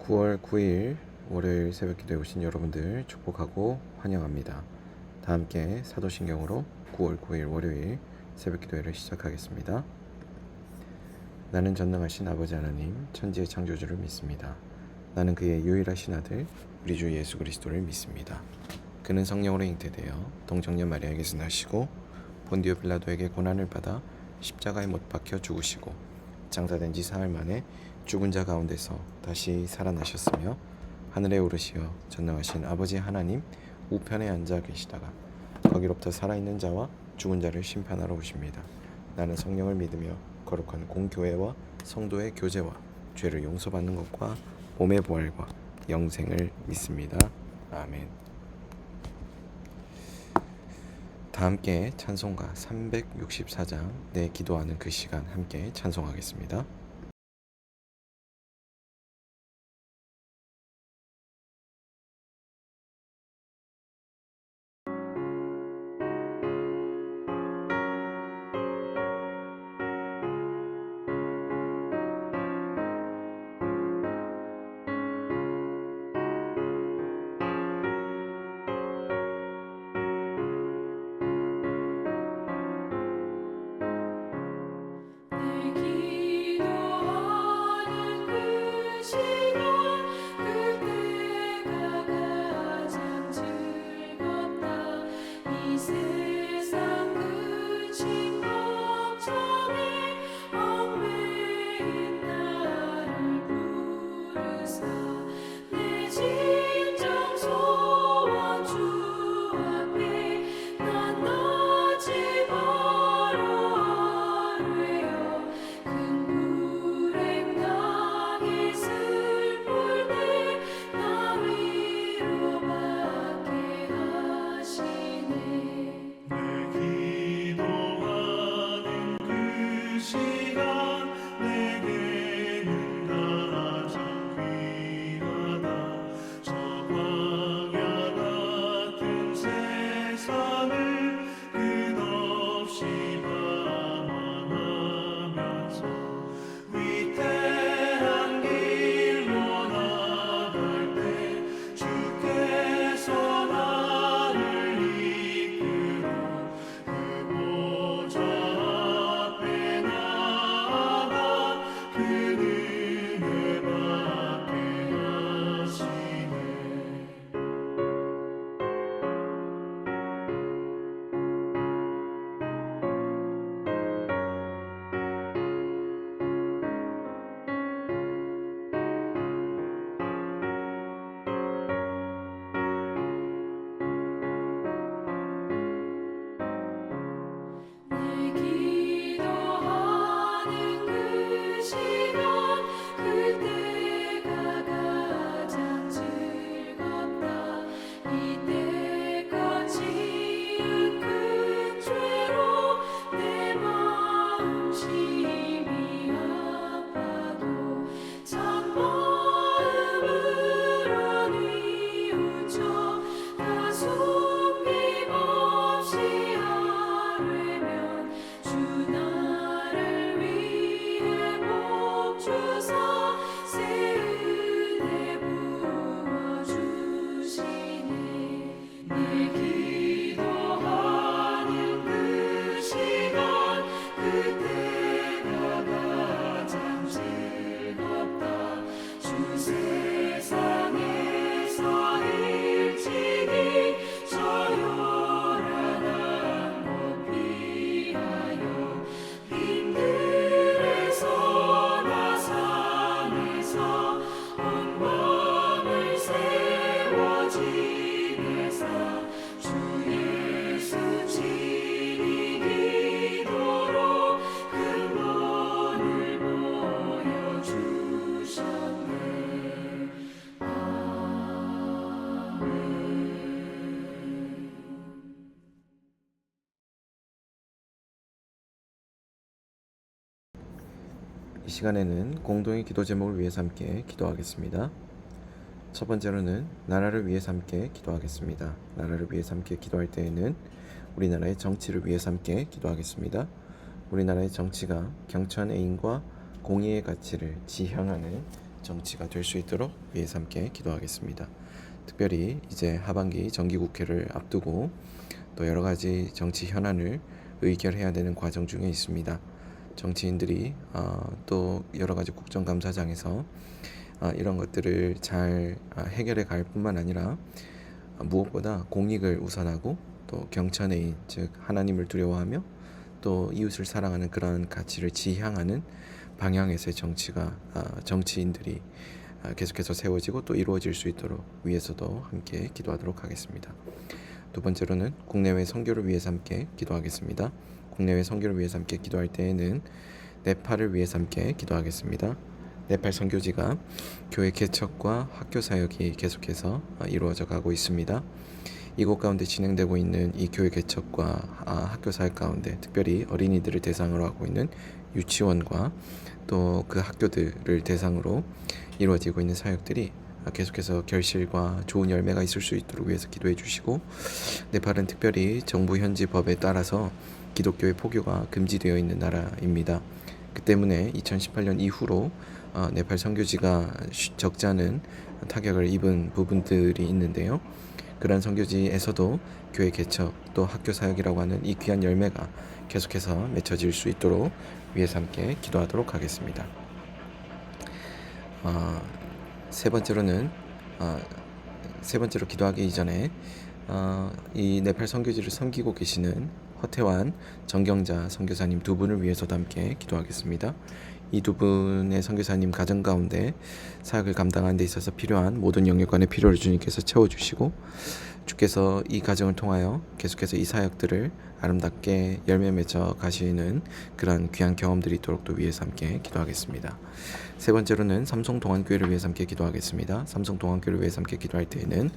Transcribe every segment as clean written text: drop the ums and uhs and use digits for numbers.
9월 9일 월요일 새벽기도에 오신 여러분들 축복하고 환영합니다. 다 함께 사도신경으로 9월 9일 월요일 새벽기도회를 시작하겠습니다. 나는 전능하신 아버지 하나님 천지의 창조주를 믿습니다. 나는 그의 유일하신 아들 우리 주 예수 그리스도를 믿습니다. 그는 성령으로 잉태되어 동정녀 마리아에게서 나시고 본디오 빌라도에게 고난을 받아 십자가에 못 박혀 죽으시고 장사된 지 사흘 만에 죽은 자 가운데서 다시 살아나셨으며 하늘에 오르시어 전능하신 아버지 하나님 우편에 앉아 계시다가 거기로부터 살아있는 자와 죽은 자를 심판하러 오십니다. 나는 성령을 믿으며 거룩한 공교회와 성도의 교제와 죄를 용서받는 것과 몸의 부활과 영생을 믿습니다. 아멘. 다 함께 찬송가 364장 내 기도하는 그 시간 함께 찬송하겠습니다. 이 시간에는 공동의 기도 제목을 위해서 함께 기도하겠습니다. 첫 번째로는 나라를 위해서 함께 기도하겠습니다. 나라를 위해서 함께 기도할 때에는 우리나라의 정치를 위해서 함께 기도하겠습니다. 우리나라의 정치가 경천애인과 공의의 가치를 지향하는 정치가 될 수 있도록 위에서 함께 기도하겠습니다. 특별히 이제 하반기 정기국회를 앞두고 또 여러 가지 정치 현안을 의결해야 되는 과정 중에 있습니다. 정치인들이 또 여러 가지 국정감사장에서 이런 것들을 잘 해결해 갈 뿐만 아니라 무엇보다 공익을 우선하고 또 경천의 즉 하나님을 두려워하며 또 이웃을 사랑하는 그런 가치를 지향하는 방향에서의 정치인들이 계속해서 세워지고 또 이루어질 수 있도록 위해서도 함께 기도하도록 하겠습니다. 두 번째로는 국내외 선교를 위해서 함께 기도하겠습니다. 국내외 선교를 위해서 함께 기도할 때에는 네팔을 위해서 함께 기도하겠습니다. 네팔 선교지가 교회 개척과 학교 사역이 계속해서 이루어져 가고 있습니다. 이곳 가운데 진행되고 있는 이 교회 개척과 학교 사역 가운데 특별히 어린이들을 대상으로 하고 있는 유치원과 또 그 학교들을 대상으로 이루어지고 있는 사역들이 계속해서 결실과 좋은 열매가 있을 수 있도록 위해서 기도해 주시고, 네팔은 특별히 정부 현지 법에 따라서 기독교의 포교가 금지되어 있는 나라입니다. 그 때문에 2018년 이후로 네팔 선교지가 적지 않은 타격을 입은 부분들이 있는데요. 그러한 선교지에서도 교회 개척 또 학교 사역이라고 하는 이 귀한 열매가 계속해서 맺혀질 수 있도록 위해서 함께 기도하도록 하겠습니다. 세 번째로 기도하기 이전에 이 네팔 선교지를 섬기고 계시는 허태환 정경자 선교사님 두 분을 위해서도 함께 기도하겠습니다. 이 두 분의 선교사님 가정 가운데 사역을 감당하는 데 있어서 필요한 모든 영역간의 필요를 주님께서 채워주시고, 주께서 이 가정을 통하여 계속해서 이 사역들을 아름답게 열매 맺어 가시는 그런 귀한 경험들이 있도록 또 위해서 함께 기도하겠습니다. 세 번째로는 삼성동안교회를 위해서 함께 기도하겠습니다. 삼성동안교회를 위해서 함께 기도할 때에는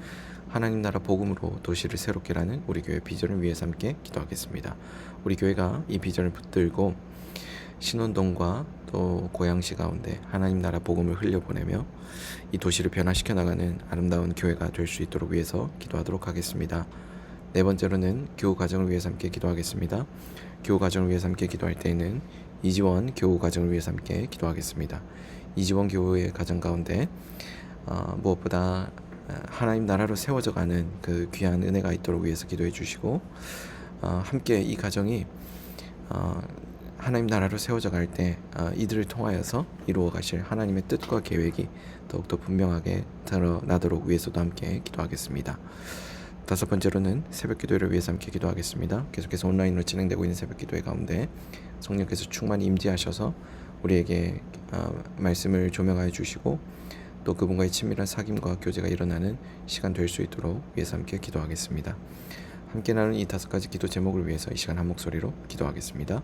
하나님 나라 복음으로 도시를 새롭게 라는 우리 교회 비전을 위해서 함께 기도하겠습니다. 우리 교회가 이 비전을 붙들고 신혼동과 또 고양시 가운데 하나님 나라 복음을 흘려보내며 이 도시를 변화시켜 나가는 아름다운 교회가 될 수 있도록 위해서 기도하도록 하겠습니다. 네 번째로는 교우 가정을 위해서 함께 기도하겠습니다. 교우 가정을 위해서 함께 기도할 때에는 이지원 교우 가정을 위해서 함께 기도하겠습니다. 이지원 교우의 가정 가운데 무엇보다 하나님 나라로 세워져 가는 그 귀한 은혜가 있도록 위해서 기도해 주시고, 함께 이 가정이 하나님 나라로 세워져 갈 때 이들을 통하여서 이루어 가실 하나님의 뜻과 계획이 더욱더 분명하게 드러나도록 위해서도 함께 기도하겠습니다. 다섯 번째로는 새벽 기도회를 위해서 함께 기도하겠습니다. 계속해서 온라인으로 진행되고 있는 새벽 기도회 가운데 성령께서 충만히 임재하셔서 우리에게 말씀을 조명하여 주시고 또 그분과의 친밀한 사귐과 교제가 일어나는 시간 될 수 있도록 위해서 함께 기도하겠습니다. 함께 나누는 이 다섯 가지 기도 제목을 위해서 이 시간 한 목소리로 기도하겠습니다.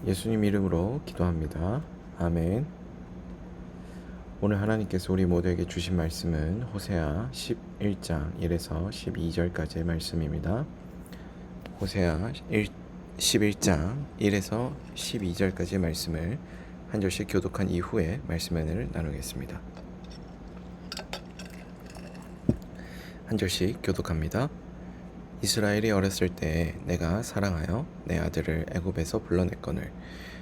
예수님 이름으로 기도합니다. 아멘. 오늘 하나님께서 우리 모두에게 주신 말씀은 호세아 11장 1에서 12절까지의 말씀입니다. 호세아 11장 1에서 12절까지의 말씀을 한 절씩 교독한 이후에 말씀을 나누겠습니다. 한 절씩 교독합니다. 이스라엘이 어렸을 때 내가 사랑하여 내 아들을 애굽에서 불러냈거늘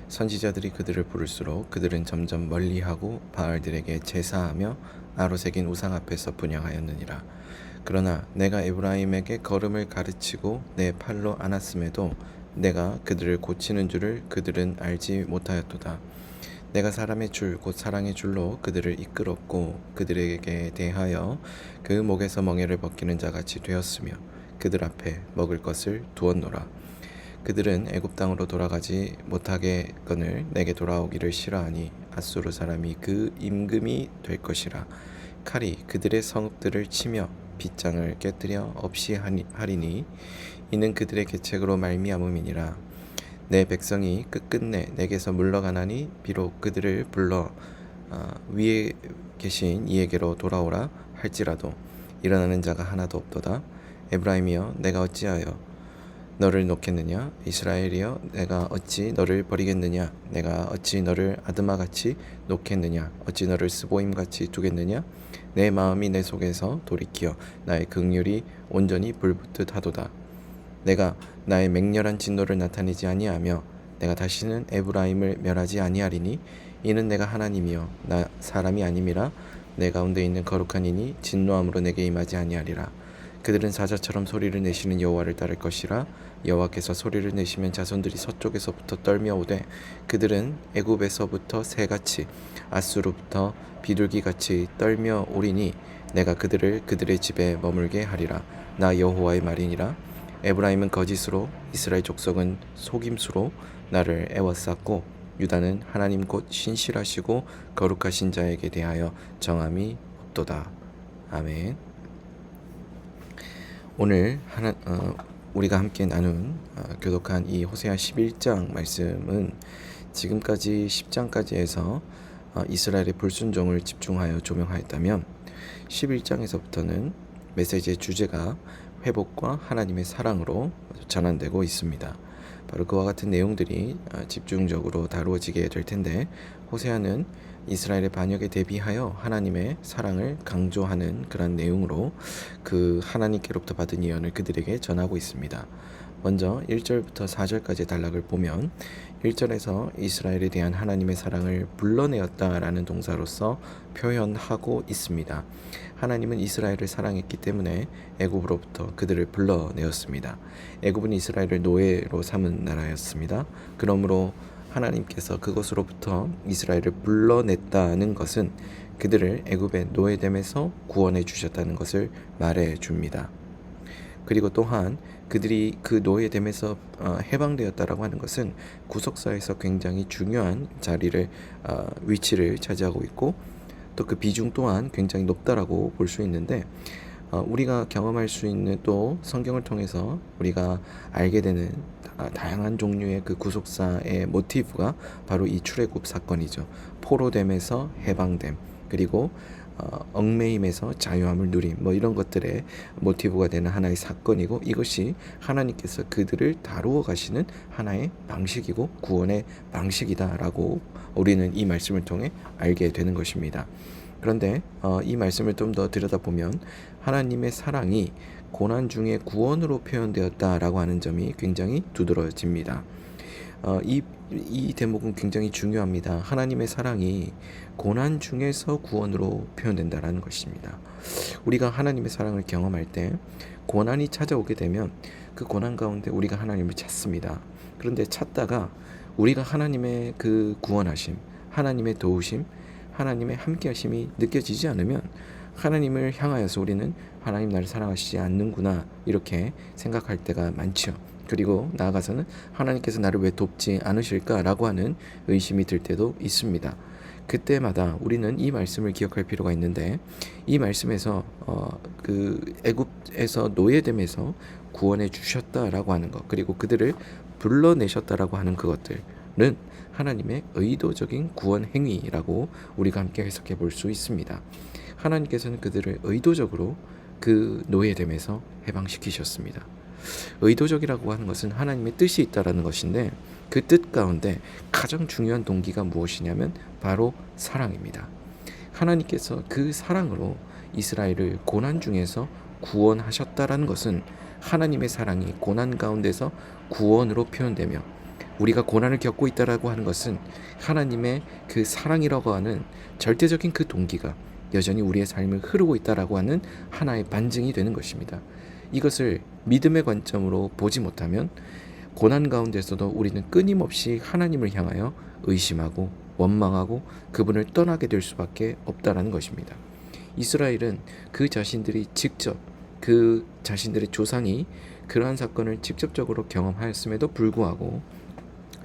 선지자들이 그들을 부를수록 그들은 점점 멀리하고 바알들에게 제사하며 아로새긴 우상 앞에서 분향하였느니라. 그러나 내가 에브라임에게 걸음을 가르치고 내 팔로 안았음에도 내가 그들을 고치는 줄을 그들은 알지 못하였도다. 내가 사람의 줄 곧 사랑의 줄로 그들을 이끌었고 그들에게 대하여 그 목에서 멍에를 벗기는 자같이 되었으며 그들 앞에 먹을 것을 두었노라. 그들은 애굽 땅으로 돌아가지 못하게거늘 내게 돌아오기를 싫어하니 아수르 사람이 그 임금이 될 것이라. 칼이 그들의 성읍들을 치며 빗장을 깨뜨려 없이 하리니 이는 그들의 계책으로 말미암음이니라. 내 백성이 끝끝내 내게서 물러가나니 비록 그들을 불러 위에 계신 이에게로 돌아오라 할지라도 일어나는 자가 하나도 없도다. 에브라임이여 내가 어찌하여 너를 놓겠느냐? 이스라엘이여 내가 어찌 너를 버리겠느냐? 내가 어찌 너를 아드마같이 놓겠느냐? 어찌 너를 스보임같이 두겠느냐? 내 마음이 내 속에서 돌이키어 나의 긍휼이 온전히 불붙듯 하도다. 내가 나의 맹렬한 진노를 나타내지 아니하며 내가 다시는 에브라임을 멸하지 아니하리니 이는 내가 하나님이여 나 사람이 아님이라. 내 가운데 있는 거룩한 이니 진노함으로 내게 임하지 아니하리라. 그들은 사자처럼 소리를 내시는 여호와를 따를 것이라. 여호와께서 소리를 내시면 자손들이 서쪽에서부터 떨며 오되 그들은 애굽에서부터 새같이 아수르부터 비둘기같이 떨며 오리니 내가 그들을 그들의 집에 머물게 하리라. 나 여호와의 말이니라. 에브라임은 거짓으로 이스라엘 족속은 속임수로 나를 애워쌌고 유다는 하나님 곧 신실하시고 거룩하신 자에게 대하여 정함이 없도다. 아멘. 오늘 우리가 함께 나눈 교독한 이 호세아 11장 말씀은 지금까지 10장까지 해서 이스라엘의 불순종을 집중하여 조명하였다면 11장에서부터는 메시지의 주제가 회복과 하나님의 사랑으로 전환되고 있습니다. 바로 그와 같은 내용들이 집중적으로 다루어지게 될 텐데 호세아는 이스라엘의 반역에 대비하여 하나님의 사랑을 강조하는 그런 내용으로 그 하나님께로부터 받은 예언을 그들에게 전하고 있습니다. 먼저 1절부터 4절까지 단락을 보면 1절에서 이스라엘에 대한 하나님의 사랑을 불러내었다라는 동사로서 표현하고 있습니다. 하나님은 이스라엘을 사랑했기 때문에 애굽으로부터 그들을 불러내었습니다. 애굽은 이스라엘을 노예로 삼은 나라였습니다. 그러므로 하나님께서 그것으로부터 이스라엘을 불러냈다는 것은 그들을 애굽의 노예됨에서 구원해 주셨다는 것을 말해 줍니다. 그리고 또한 그들이 그 노예됨에서 해방되었다라고 하는 것은 구속사에서 굉장히 중요한 위치를 차지하고 있고 또 그 비중 또한 굉장히 높다라고 볼 수 있는데 우리가 경험할 수 있는 또 성경을 통해서 우리가 알게 되는 다양한 종류의 그 구속사의 모티브가 바로 이 출애굽 사건이죠. 포로됨에서 해방됨 그리고 얽매임에서 자유함을 누림 이런 것들의 모티브가 되는 하나의 사건이고 이것이 하나님께서 그들을 다루어 가시는 하나의 방식이고 구원의 방식이다라고 우리는 이 말씀을 통해 알게 되는 것입니다. 그런데 이 말씀을 좀 더 들여다보면 하나님의 사랑이 고난 중에 구원으로 표현되었다라고 하는 점이 굉장히 두드러집니다. 이 대목은 굉장히 중요합니다. 하나님의 사랑이 고난 중에서 구원으로 표현된다라는 것입니다. 우리가 하나님의 사랑을 경험할 때 고난이 찾아오게 되면 그 고난 가운데 우리가 하나님을 찾습니다. 그런데 찾다가 우리가 하나님의 그 구원하심, 하나님의 도우심, 하나님의 함께하심이 느껴지지 않으면 하나님을 향하여서 우리는 하나님 나를 사랑하시지 않는구나 이렇게 생각할 때가 많죠. 그리고 나아가서는 하나님께서 나를 왜 돕지 않으실까라고 하는 의심이 들 때도 있습니다. 그때마다 우리는 이 말씀을 기억할 필요가 있는데 이 말씀에서 그 애굽에서 노예됨에서 구원해 주셨다라고 하는 것 그리고 그들을 불러내셨다라고 하는 그것들 하나님의 의도적인 구원 행위라고 우리가 함께 해석해 볼 수 있습니다. 하나님께서는 그들을 의도적으로 그 노예됨에서 해방시키셨습니다. 의도적이라고 하는 것은 하나님의 뜻이 있다라는 것인데, 그 뜻 가운데 가장 중요한 동기가 무엇이냐면 바로 사랑입니다. 하나님께서 그 사랑으로 이스라엘을 고난 중에서 구원하셨다라는 것은 하나님의 사랑이 고난 가운데서 구원으로 표현되며, 우리가 고난을 겪고 있다라고 하는 것은 하나님의 그 사랑이라고 하는 절대적인 그 동기가 여전히 우리의 삶을 흐르고 있다라고 하는 하나의 반증이 되는 것입니다. 이것을 믿음의 관점으로 보지 못하면 고난 가운데서도 우리는 끊임없이 하나님을 향하여 의심하고 원망하고 그분을 떠나게 될 수밖에 없다라는 것입니다. 이스라엘은 그 자신들이 직접, 그 자신들의 조상이 그러한 사건을 직접적으로 경험하였음에도 불구하고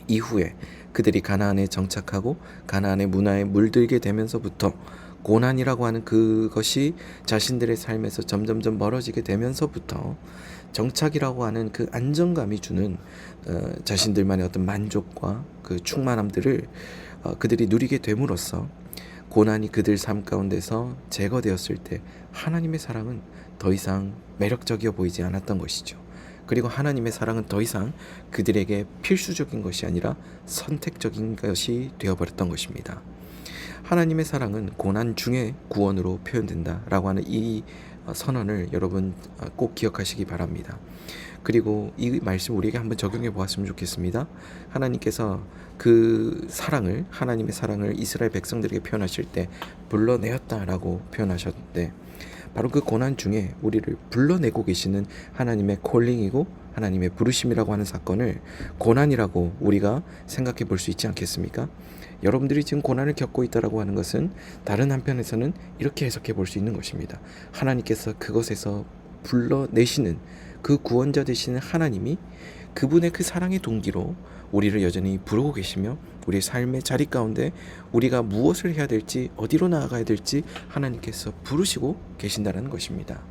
이후에 그들이 가나안에 정착하고 가나안의 문화에 물들게 되면서부터 고난이라고 하는 그것이 자신들의 삶에서 점점점 멀어지게 되면서부터 정착이라고 하는 그 안정감이 주는 자신들만의 어떤 만족과 그 충만함들을 그들이 누리게 됨으로써 고난이 그들 삶 가운데서 제거되었을 때 하나님의 사랑은 더 이상 매력적이어 보이지 않았던 것이죠. 그리고 하나님의 사랑은 더 이상 그들에게 필수적인 것이 아니라 선택적인 것이 되어버렸던 것입니다. 하나님의 사랑은 고난 중에 구원으로 표현된다라고 하는 이 선언을 여러분 꼭 기억하시기 바랍니다. 그리고 이 말씀 우리에게 한번 적용해 보았으면 좋겠습니다. 하나님께서 그 사랑을, 하나님의 사랑을 이스라엘 백성들에게 표현하실 때 불러내었다라고 표현하셨는데, 바로 그 고난 중에 우리를 불러내고 계시는 하나님의 콜링이고 하나님의 부르심이라고 하는 사건을 고난이라고 우리가 생각해 볼 수 있지 않겠습니까? 여러분들이 지금 고난을 겪고 있다라고 하는 것은 다른 한편에서는 이렇게 해석해 볼 수 있는 것입니다. 하나님께서 그것에서 불러내시는 그 구원자 되시는 하나님이 그분의 그 사랑의 동기로 우리를 여전히 부르고 계시며, 우리의 삶의 자리 가운데 우리가 무엇을 해야 될지, 어디로 나아가야 될지 하나님께서 부르시고 계신다는 것입니다.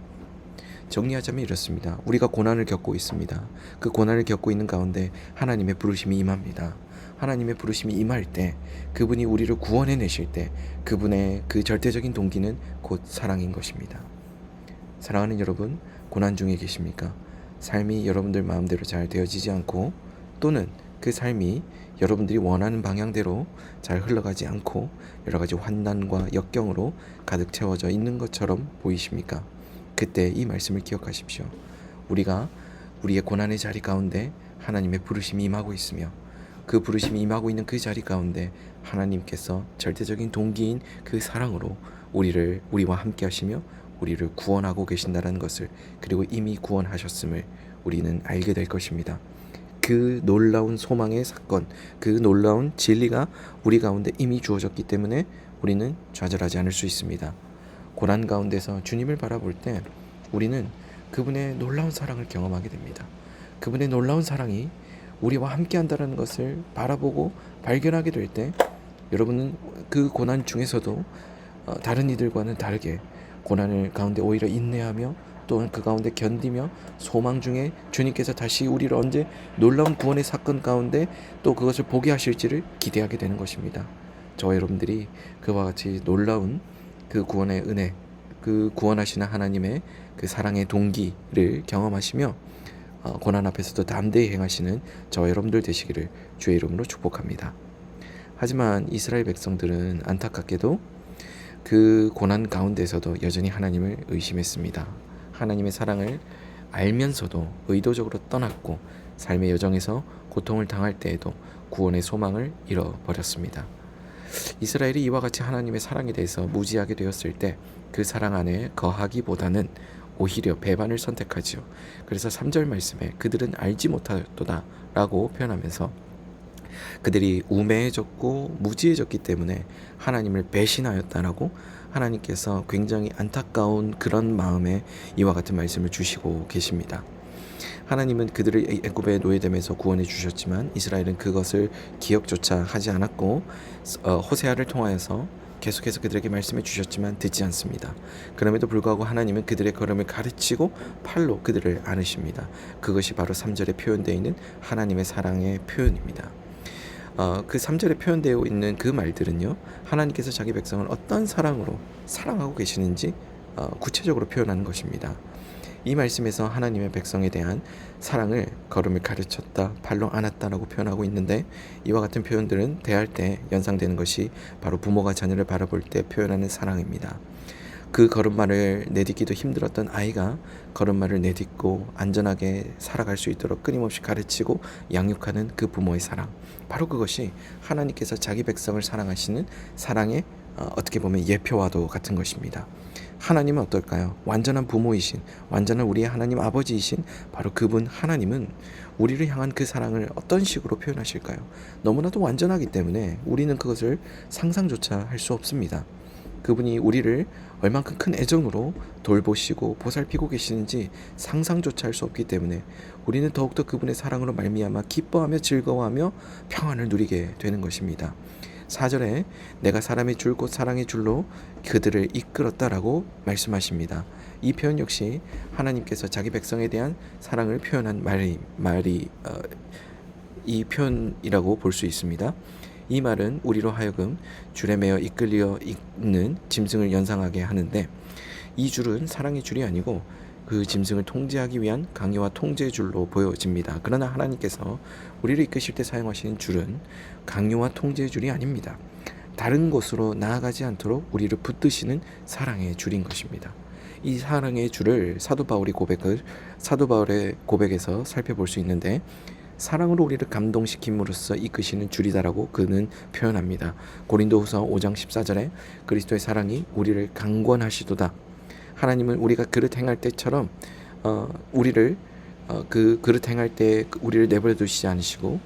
정리하자면 이렇습니다. 우리가 고난을 겪고 있습니다. 그 고난을 겪고 있는 가운데 하나님의 부르심이 임합니다. 하나님의 부르심이 임할 때, 그분이 우리를 구원해 내실 때 그분의 그 절대적인 동기는 곧 사랑인 것입니다. 사랑하는 여러분, 고난 중에 계십니까? 삶이 여러분들 마음대로 잘 되어지지 않고, 또는 그 삶이 여러분들이 원하는 방향대로 잘 흘러가지 않고 여러 가지 환난과 역경으로 가득 채워져 있는 것처럼 보이십니까? 그때 이 말씀을 기억하십시오. 우리가 우리의 고난의 자리 가운데 하나님의 부르심이 임하고 있으며, 그 부르심이 임하고 있는 그 자리 가운데 하나님께서 절대적인 동기인 그 사랑으로 우리와 함께 하시며 우리를 구원하고 계신다는 것을, 그리고 이미 구원하셨음을 우리는 알게 될 것입니다. 그 놀라운 소망의 사건, 그 놀라운 진리가 우리 가운데 이미 주어졌기 때문에 우리는 좌절하지 않을 수 있습니다. 고난 가운데서 주님을 바라볼 때 우리는 그분의 놀라운 사랑을 경험하게 됩니다. 그분의 놀라운 사랑이 우리와 함께 한다는 것을 바라보고 발견하게 될 때, 여러분은 그 고난 중에서도 다른 이들과는 다르게 고난을 가운데 오히려 인내하며, 또한 그 가운데 견디며 소망 중에 주님께서 다시 우리를 언제 놀라운 구원의 사건 가운데 또 그것을 보게 하실지를 기대하게 되는 것입니다. 저와 여러분들이 그와 같이 놀라운 그 구원의 은혜, 그 구원하시는 하나님의 그 사랑의 동기를 경험하시며 고난 앞에서도 담대히 행하시는 저와 여러분들 되시기를 주의 이름으로 축복합니다. 하지만 이스라엘 백성들은 안타깝게도 그 고난 가운데서도 여전히 하나님을 의심했습니다. 하나님의 사랑을 알면서도 의도적으로 떠났고, 삶의 여정에서 고통을 당할 때에도 구원의 소망을 잃어버렸습니다. 이스라엘이 이와 같이 하나님의 사랑에 대해서 무지하게 되었을 때 그 사랑 안에 거하기보다는 오히려 배반을 선택하지요. 그래서 3절 말씀에 그들은 알지 못하였도다 라고 표현하면서 그들이 우매해졌고 무지해졌기 때문에 하나님을 배신하였다라고 하나님께서 굉장히 안타까운 그런 마음에 이와 같은 말씀을 주시고 계십니다. 하나님은 그들을 애굽의 노예됨에서 구원해 주셨지만 이스라엘은 그것을 기억조차 하지 않았고, 호세아를 통하여서 계속해서 그들에게 말씀해 주셨지만 듣지 않습니다. 그럼에도 불구하고 하나님은 그들의 걸음을 가르치고 팔로 그들을 안으십니다. 그것이 바로 3절에 표현되어 있는 하나님의 사랑의 표현입니다. 그 3절에 표현되어 있는 그 말들은요, 하나님께서 자기 백성을 어떤 사랑으로 사랑하고 계시는지 구체적으로 표현하는 것입니다. 이 말씀에서 하나님의 백성에 대한 사랑을 걸음을 가르쳤다, 발로 안았다라고 표현하고 있는데, 이와 같은 표현들은 대할 때 연상되는 것이 바로 부모가 자녀를 바라볼 때 표현하는 사랑입니다. 그 걸음마를 내딛기도 힘들었던 아이가 걸음마를 내딛고 안전하게 살아갈 수 있도록 끊임없이 가르치고 양육하는 그 부모의 사랑, 바로 그것이 하나님께서 자기 백성을 사랑하시는 사랑의 어떻게 보면 예표와도 같은 것입니다. 하나님은 어떨까요? 완전한 부모이신, 완전한 우리의 하나님 아버지이신 바로 그분 하나님은 우리를 향한 그 사랑을 어떤 식으로 표현하실까요? 너무나도 완전하기 때문에 우리는 그것을 상상조차 할 수 없습니다. 그분이 우리를 얼만큼 큰 애정으로 돌보시고 보살피고 계시는지 상상조차 할 수 없기 때문에 우리는 더욱더 그분의 사랑으로 말미암아 기뻐하며 즐거워하며 평안을 누리게 되는 것입니다. 4절에 내가 사람의 줄 곧 사랑의 줄로 그들을 이끌었다라고 말씀하십니다. 이 표현 역시 하나님께서 자기 백성에 대한 사랑을 표현한 말이 이 표현이라고 볼 수 있습니다. 이 말은 우리로 하여금 줄에 매어 이끌려 있는 짐승을 연상하게 하는데, 이 줄은 사랑의 줄이 아니고 그 짐승을 통제하기 위한 강요와 통제의 줄로 보여집니다. 그러나 하나님께서 우리를 이끄실 때 사용하시는 줄은 강요와 통제의 줄이 아닙니다. 다른 곳으로 나아가지 않도록 우리를 붙드시는 사랑의 줄인 것입니다. 이 사랑의 줄을 사도 바울의 고백에서 살펴볼 수 있는데, 사랑으로 우리를 감동시킴으로써 이끄시는 줄이다라고 그는 표현합니다. 고린도후서 5장 14절에 그리스도의 사랑이 우리를 강권하시도다. 하나님은 우리가 그릇 행할 때처럼 우리를 그 그릇 행할 때 우리를 내버려 두시지 않으시고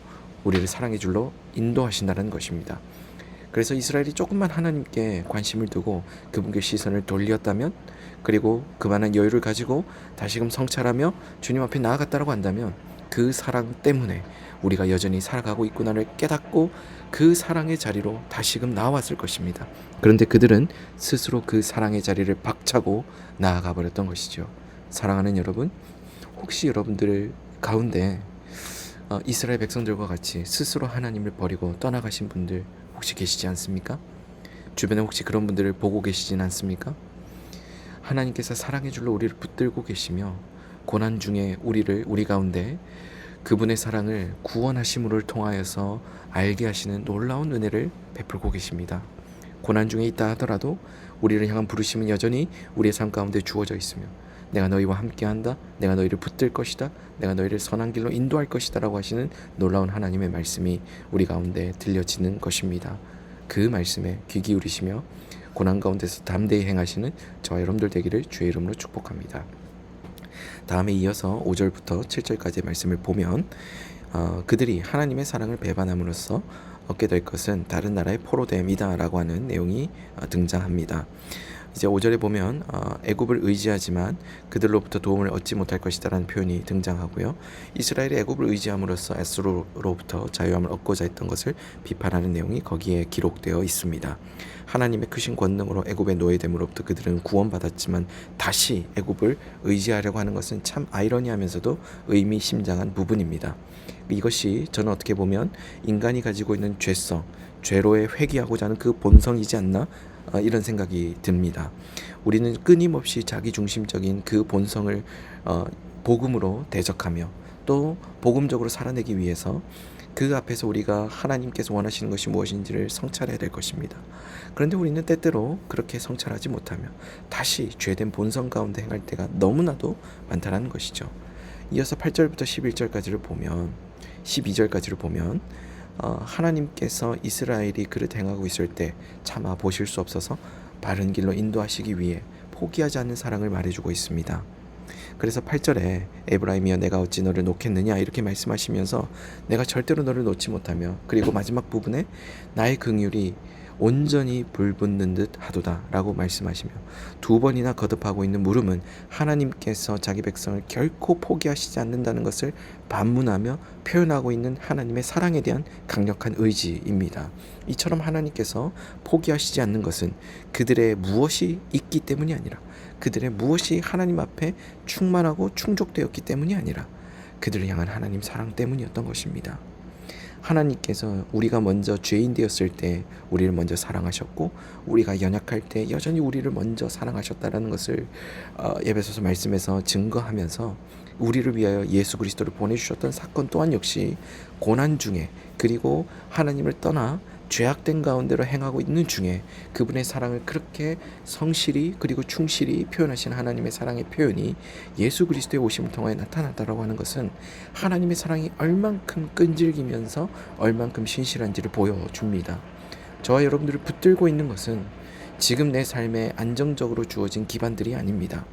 우리를 사랑의 줄로 인도하신다는 것입니다. 그래서 이스라엘이 조금만 하나님께 관심을 두고 그분께 시선을 돌렸다면, 그리고 그만한 여유를 가지고 다시금 성찰하며 주님 앞에 나아갔다라고 한다면, 그 사랑 때문에 우리가 여전히 살아가고 있구나를 깨닫고 그 사랑의 자리로 다시금 나왔을 것입니다. 그런데 그들은 스스로 그 사랑의 자리를 박차고 나아가 버렸던 것이죠. 사랑하는 여러분, 혹시 여러분들 가운데 이스라엘 백성들과 같이 스스로 하나님을 버리고 떠나가신 분들 혹시 계시지 않습니까? 주변에 혹시 그런 분들을 보고 계시진 않습니까? 하나님께서 사랑의 줄로 우리를 붙들고 계시며 고난 중에 우리 가운데 그분의 사랑을 구원하심을 통하여서 알게 하시는 놀라운 은혜를 베풀고 계십니다. 고난 중에 있다 하더라도 우리를 향한 부르심은 여전히 우리의 삶 가운데 주어져 있으며, 내가 너희와 함께한다, 내가 너희를 붙들 것이다, 내가 너희를 선한 길로 인도할 것이다 라고 하시는 놀라운 하나님의 말씀이 우리 가운데 들려지는 것입니다. 그 말씀에 귀 기울이시며 고난 가운데서 담대히 행하시는 저와 여러분들 되기를 주의 이름으로 축복합니다. 다음에 이어서 5절부터 7절까지의 말씀을 보면 그들이 하나님의 사랑을 배반함으로써 얻게 될 것은 다른 나라의 포로됨이다 라고 하는 내용이 등장합니다. 이제 5절에 보면 애굽을 의지하지만 그들로부터 도움을 얻지 못할 것이다 라는 표현이 등장하고요. 이스라엘이 애굽을 의지함으로써 에스로로부터 자유함을 얻고자 했던 것을 비판하는 내용이 거기에 기록되어 있습니다. 하나님의 크신 권능으로 애굽의 노예됨으로부터 그들은 구원받았지만 다시 애굽을 의지하려고 하는 것은 참 아이러니하면서도 의미심장한 부분입니다. 이것이 저는 어떻게 보면 인간이 가지고 있는 죄성, 죄로에 회귀하고자 하는 그 본성이지 않나, 이런 생각이 듭니다. 우리는 끊임없이 자기중심적인 그 본성을 복음으로 대적하며 또 복음적으로 살아내기 위해서 그 앞에서 우리가 하나님께서 원하시는 것이 무엇인지를 성찰해야 될 것입니다. 그런데 우리는 때때로 그렇게 성찰하지 못하며 다시 죄된 본성 가운데 행할 때가 너무나도 많다는 것이죠. 이어서 8절부터 11절까지를 보면 12절까지를 보면 하나님께서 이스라엘이 그릇 행하고 있을 때 참아 보실 수 없어서 바른 길로 인도하시기 위해 포기하지 않는 사랑을 말해주고 있습니다. 그래서 8절에 에브라임이여 내가 어찌 너를 놓겠느냐 이렇게 말씀하시면서 내가 절대로 너를 놓지 못하며, 그리고 마지막 부분에 나의 긍휼이 온전히 불붙는 듯 하도다 라고 말씀하시며 두 번이나 거듭하고 있는 물음은 하나님께서 자기 백성을 결코 포기하시지 않는다는 것을 반문하며 표현하고 있는 하나님의 사랑에 대한 강력한 의지입니다. 이처럼 하나님께서 포기하시지 않는 것은 그들의 무엇이 있기 때문이 아니라, 그들의 무엇이 하나님 앞에 충만하고 충족되었기 때문이 아니라 그들을 향한 하나님 사랑 때문이었던 것입니다. 하나님께서 우리가 먼저 죄인 되었을 때 우리를 먼저 사랑하셨고, 우리가 연약할 때 여전히 우리를 먼저 사랑하셨다라는 것을 에베소서 말씀에서 증거하면서, 우리를 위하여 예수 그리스도를 보내주셨던 사건 또한 역시 고난 중에, 그리고 하나님을 떠나 죄악된 가운데로 행하고 있는 중에 그분의 사랑을 그렇게 성실히 그리고 충실히 표현하신 하나님의 사랑의 표현이 예수 그리스도의 오심을 통하여 나타났다라고 하는 것은, 하나님의 사랑이 얼만큼 끈질기면서 얼만큼 신실한지를 보여줍니다. 저와 여러분들을 붙들고 있는 것은 지금 내 삶에 안정적으로 주어진 기반들이 아닙니다.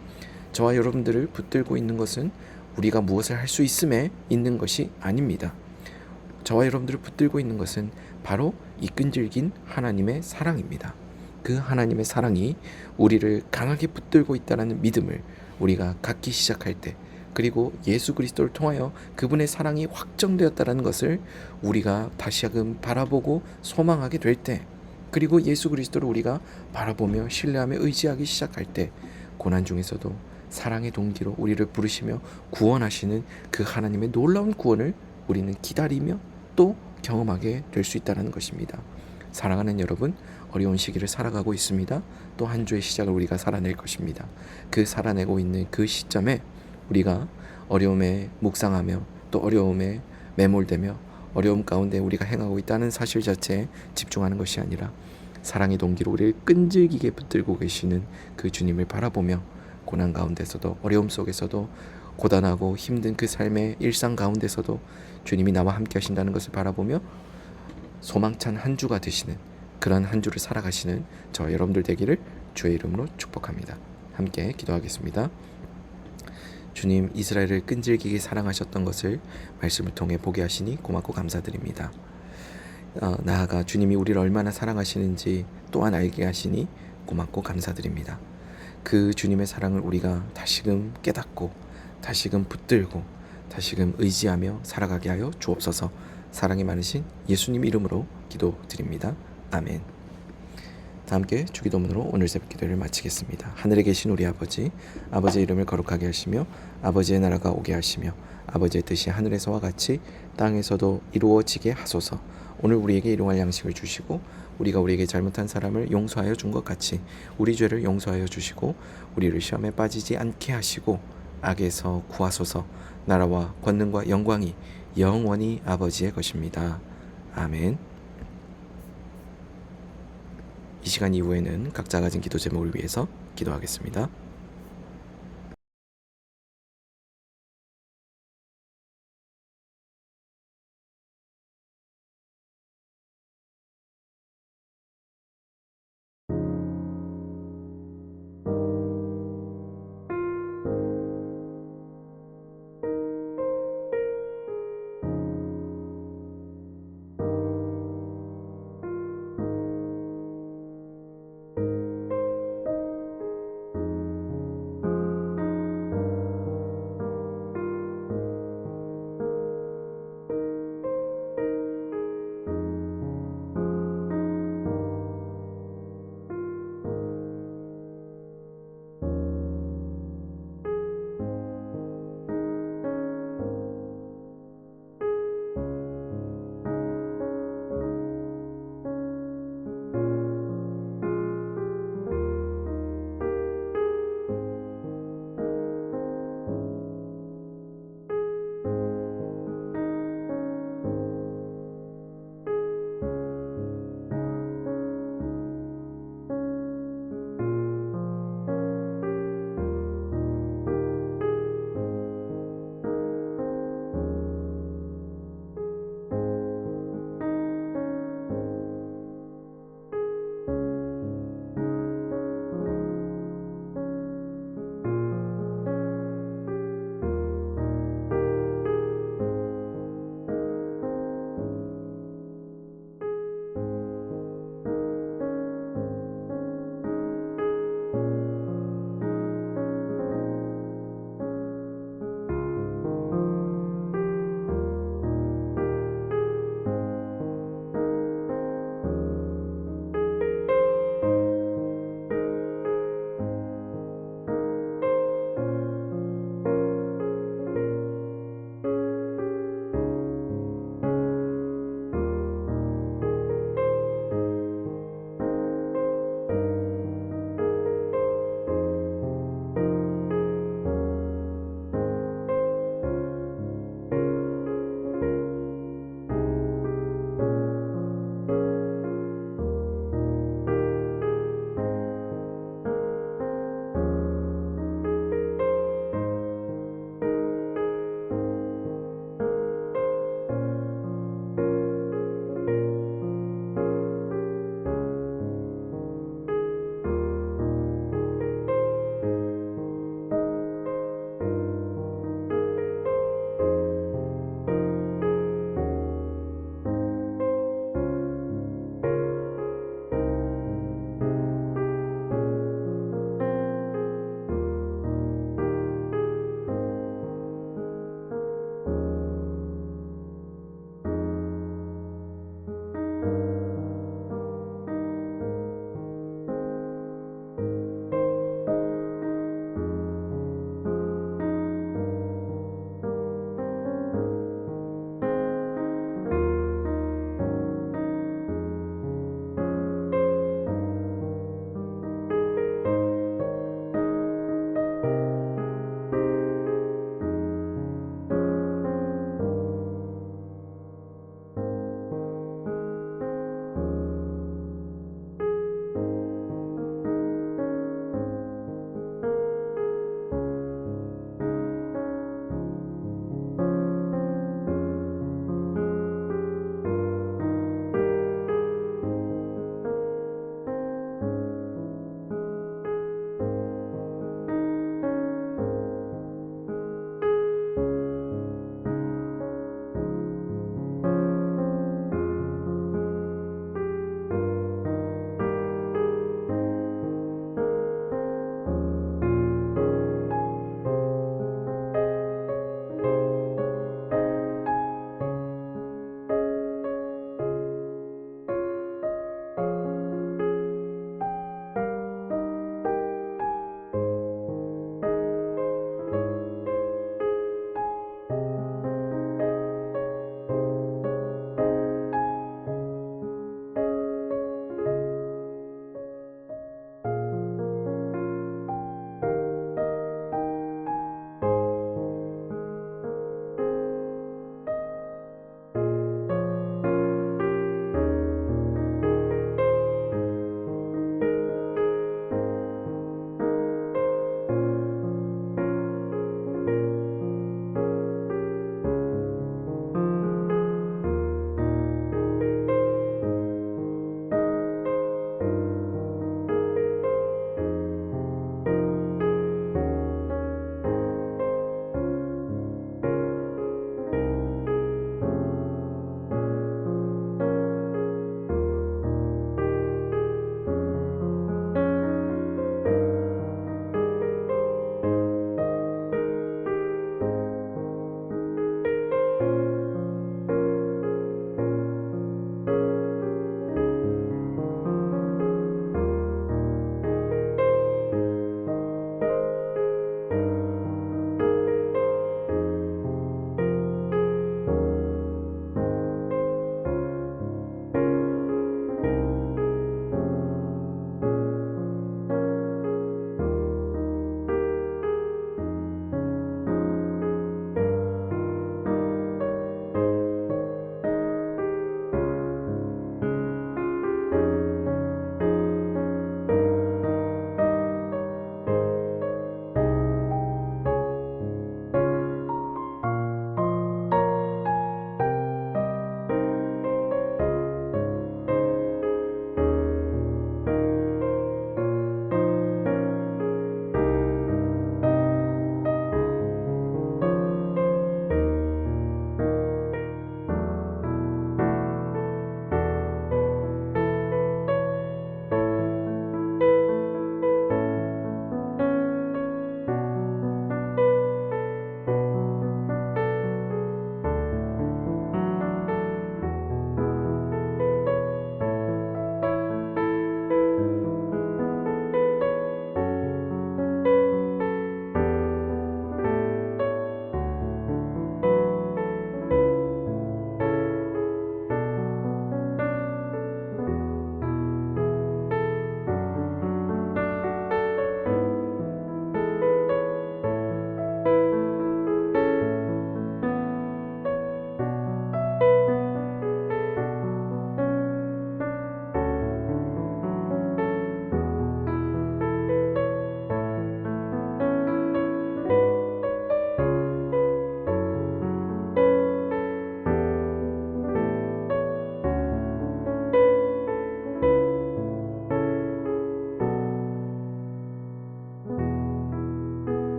저와 여러분들을 붙들고 있는 것은 우리가 무엇을 할 수 있음에 있는 것이 아닙니다. 저와 여러분들을 붙들고 있는 것은 바로 이 끈질긴 하나님의 사랑입니다. 그 하나님의 사랑이 우리를 강하게 붙들고 있다는 믿음을 우리가 갖기 시작할 때, 그리고 예수 그리스도를 통하여 그분의 사랑이 확정되었다는 것을 우리가 다시금 바라보고 소망하게 될 때, 그리고 예수 그리스도를 우리가 바라보며 신뢰하며 의지하기 시작할 때, 고난 중에서도 사랑의 동기로 우리를 부르시며 구원하시는 그 하나님의 놀라운 구원을 우리는 기다리며 또 경험하게 될 수 있다는 것입니다. 사랑하는 여러분, 어려운 시기를 살아가고 있습니다. 또 한 주의 시작을 우리가 살아낼 것입니다. 그 살아내고 있는 그 시점에 우리가 어려움에 묵상하며 또 어려움에 매몰되며 어려움 가운데 우리가 행하고 있다는 사실 자체에 집중하는 것이 아니라, 사랑의 동기로 우리를 끈질기게 붙들고 계시는 그 주님을 바라보며, 고난 가운데서도 어려움 속에서도 고단하고 힘든 그 삶의 일상 가운데서도 주님이 나와 함께 하신다는 것을 바라보며 소망찬 한 주가 되시는, 그런 한 주를 살아가시는 저 여러분들 되기를 주의 이름으로 축복합니다. 함께 기도하겠습니다. 주님, 이스라엘을 끈질기게 사랑하셨던 것을 말씀을 통해 보게 하시니 고맙고 감사드립니다. 나아가 주님이 우리를 얼마나 사랑하시는지 또한 알게 하시니 고맙고 감사드립니다. 그 주님의 사랑을 우리가 다시금 깨닫고 다시금 붙들고 다시금 의지하며 살아가게 하여 주옵소서. 사랑이 많으신 예수님 이름으로 기도드립니다. 아멘. 다 함께 주기도문으로 오늘 새벽 기도를 마치겠습니다. 하늘에 계신 우리 아버지, 아버지의 이름을 거룩하게 하시며 아버지의 나라가 오게 하시며 아버지의 뜻이 하늘에서와 같이 땅에서도 이루어지게 하소서. 오늘 우리에게 일용할 양식을 주시고, 우리가 우리에게 잘못한 사람을 용서하여 준 것 같이 우리 죄를 용서하여 주시고, 우리를 시험에 빠지지 않게 하시고 악에서 구하소서. 나라와 권능과 영광이 영원히 아버지의 것입니다. 아멘. 이 시간 이후에는 각자 가진 기도 제목을 위해서 기도하겠습니다.